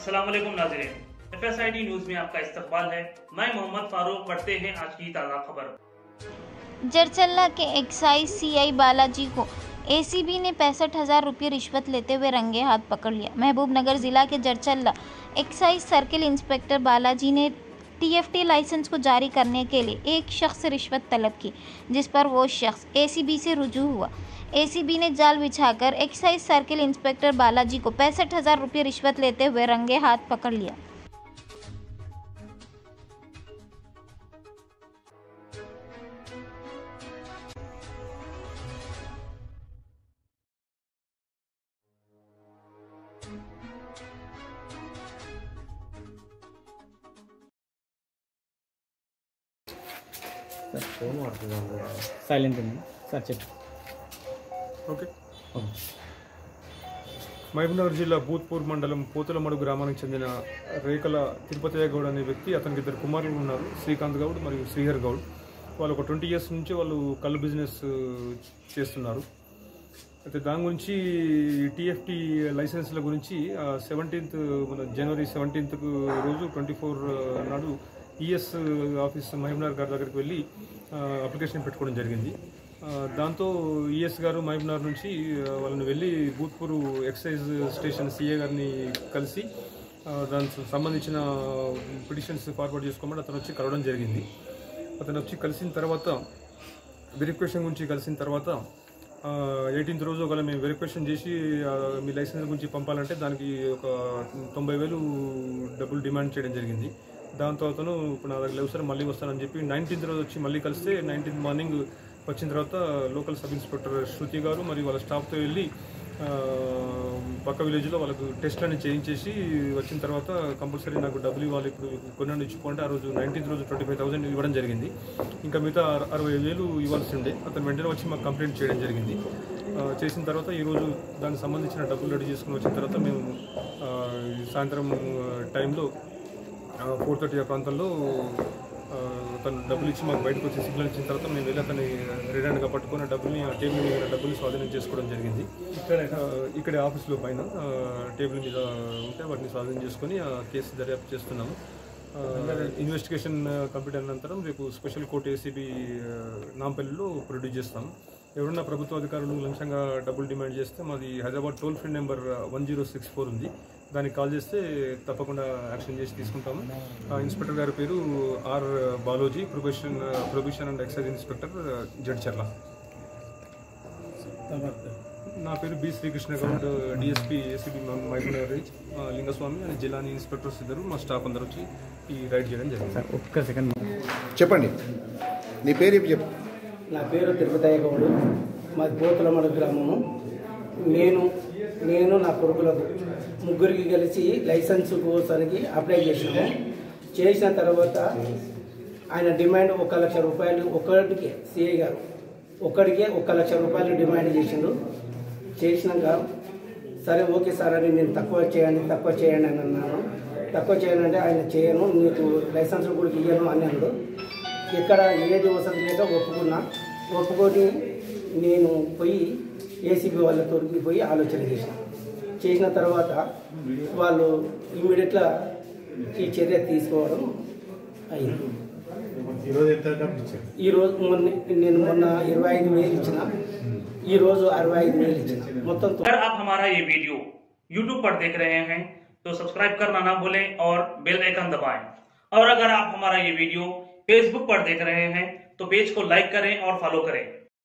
अस्सलाम वालेकुम नाज़रीन, FSID न्यूज में आपका इस्तकबाल है। मैं मोहम्मद फारूक। पढ़ते हैं आज की ताज़ा खबर। जरचल्ला के एक्साइज सीआई बालाजी को एसीबी ने 65,000 रुपये रिश्वत लेते हुए रंगे हाथ पकड़ लिया। महबूबनगर जिला के Jadcherla excise circle inspector Balaji ने टीएफटी लाइसेंस को जारी करने के लिए एक शख्स से रिश्वत तलब की, जिस पर वो शख्स एसीबी से रुजू हुआ। एसीबी ने जाल बिछाकर एक्साइज सर्किल इंस्पेक्टर बालाजी को 65,000 रुपये रिश्वत लेते हुए रंगे हाथ पकड़ लिया। సైలెంట్ ఉంది సార్ చెప్పు. ఓకే. మహబూబ్నగర్ జిల్లా భూత్పూర్ మండలం పోతులమడు గ్రామానికి చెందిన రేకల తిరుపతయ్య గౌడ్ అనే వ్యక్తి, అతనికి ఇద్దరు కుమారులు ఉన్నారు, శ్రీకాంత్ గౌడ్ మరియు శ్రీహర్ గౌడ్. వాళ్ళు ఒక 20 years నుంచి వాళ్ళు కళ్ళు బిజినెస్ చేస్తున్నారు. అయితే దాని గురించి టీఎఫ్టీ లైసెన్స్ల గురించి 17th మన జనవరి 17th రోజు 24 నాడు ఈఎస్ ఆఫీస్ మహబూబ్నగర్ గారి దగ్గరికి వెళ్ళి అప్లికేషన్ పెట్టుకోవడం జరిగింది. దాంతో ఈఎస్ గారు మహబూబ్నగర్ నుంచి వాళ్ళని వెళ్ళి భూత్పూర్ ఎక్సైజ్ స్టేషన్ సిఏ గారిని కలిసి దానికి సంబంధించిన పిటిషన్స్ ఫార్వర్డ్ చేసుకోమని అతను వచ్చి కలవడం జరిగింది. అతను వచ్చి కలిసిన తర్వాత వెరిఫికేషన్ గురించి కలిసిన తర్వాత 18th రోజు ఒకవేళ మేము వెరిఫికేషన్ చేసి మీ లైసెన్స్ గురించి పంపాలంటే దానికి ఒక 90,000 డబ్బులు డిమాండ్ చేయడం జరిగింది. దాంతో అతను ఇప్పుడు నా దగ్గర లేవు సార్, మళ్ళీ వస్తానని చెప్పి 19th రోజు వచ్చి మళ్ళీ కలిస్తే 19th మార్నింగ్ వచ్చిన తర్వాత లోకల్ సబ్ ఇన్స్పెక్టర్ శృతి గారు మరియు వాళ్ళ స్టాఫ్తో వెళ్ళి పక్క విలేజ్లో వాళ్ళకు టెస్ట్లని చేయించేసి వచ్చిన తర్వాత కంపల్సరీ నాకు డబ్బులు ఇవ్వాలి, ఇప్పుడు కొన్ని ఇచ్చుకుంటే ఆ రోజు 19th రోజు 25,000 ఇవ్వడం జరిగింది. ఇంకా మిగతా 60,000 ఇవ్వాల్సి ఉండే. అతను వెంటనే వచ్చి మాకు కంప్లైంట్ చేయడం జరిగింది. చేసిన తర్వాత ఈరోజు దానికి సంబంధించిన డబ్బులు రెడీ చేసుకుని వచ్చిన తర్వాత మేము సాయంత్రం టైంలో 4:30 ఆ ప్రాంతంలో తను డబ్బులు ఇచ్చి మాకు బయటకు వచ్చి సిగ్నల్ ఇచ్చిన తర్వాత మేము వెళ్ళి అతన్ని రిటర్న్గా పట్టుకున్న డబ్బుల్ని ఆ టేబుల్ మీద డబ్బులు స్వాధీనం చేసుకోవడం జరిగింది. ఇక్కడ ఆఫీస్లో పైన టేబుల్ మీద ఉంటే వాటిని స్వాధీనం చేసుకొని ఆ కేసు దర్యాప్తు చేస్తున్నాము. ఇన్వెస్టిగేషన్ కంప్లీట్ అయిన అనంతరం రేపు స్పెషల్ కోర్టు ఏసీబీ నాంపల్లిలో ప్రొడ్యూస్ చేస్తాం. ఎవరన్నా ప్రభుత్వ అధికారులు లంచంగా డబ్బులు డిమాండ్ చేస్తే మాది హైదరాబాద్ టోల్ ఫ్రీ నెంబర్ 1064 ఉంది, దానికి కాల్ చేస్తే తప్పకుండా యాక్షన్ చేసి తీసుకుంటాము. ఇన్స్పెక్టర్ గారి పేరు R Baloji, probation and excise inspector Jadcherla. నా పేరు B Srikrishna Goud, DSP ACB Mahabubnagar range, Lingaswamy అని జిల్లాని ఇన్స్పెక్టర్స్ ఇద్దరు, మా స్టాఫ్ అందరూ వచ్చి ఈ రైడ్ చేయడం జరిగింది. సార్ ఒక్క సెకండ్ చెప్పండి, నీ పేరు చెప్పు. నా పేరు తిరుపతయ్య గౌడు, మాది పోతులమడు గ్రామము. నేను నా కొడుకులకు ముగ్గురికి కలిసి లైసెన్స్ కోసానికి అప్లై చేసినాము. చేసిన తర్వాత ఆయన డిమాండ్ 1,00,000 రూపాయలు, ఒక్కడికి సిఐ గారు ఒక్కడికే 1,00,000 రూపాయలు డిమాండ్ చేసిండు. చేసినాక సరే ఓకే సార్ అని నేను తక్కువ చేయండి అని అన్నాను. తక్కువ చేయాలంటే ఆయన చేయను, నీకు లైసెన్స్ కూడా ఇయ్యను అని అన్నాడు. ఇక్కడ ఏది వసతి లేక ఒప్పుకొని నేను పోయి ఏసీబీ వాళ్ళతో పోయి ఆలోచన చేసిన తర్వాత వాళ్ళు ఇమ్మీడియట్గా ఈ చర్య తీసుకోవడం అయింది. ఈరోజు నేను మొన్న 25,000 ఇచ్చిన, ఈరోజు 65,000 ఇచ్చిన. మొత్తం अगर आप हमारा ये वीडियो YouTube पर देख रहे हैं तो सब्सक्राइब करना ना भूलें और बेल आइकन दबाएं। और अगर आप हमारा ये वीडियो Facebook पर देख रहे हैं तो पेज को लाइक करें और फॉलो करें।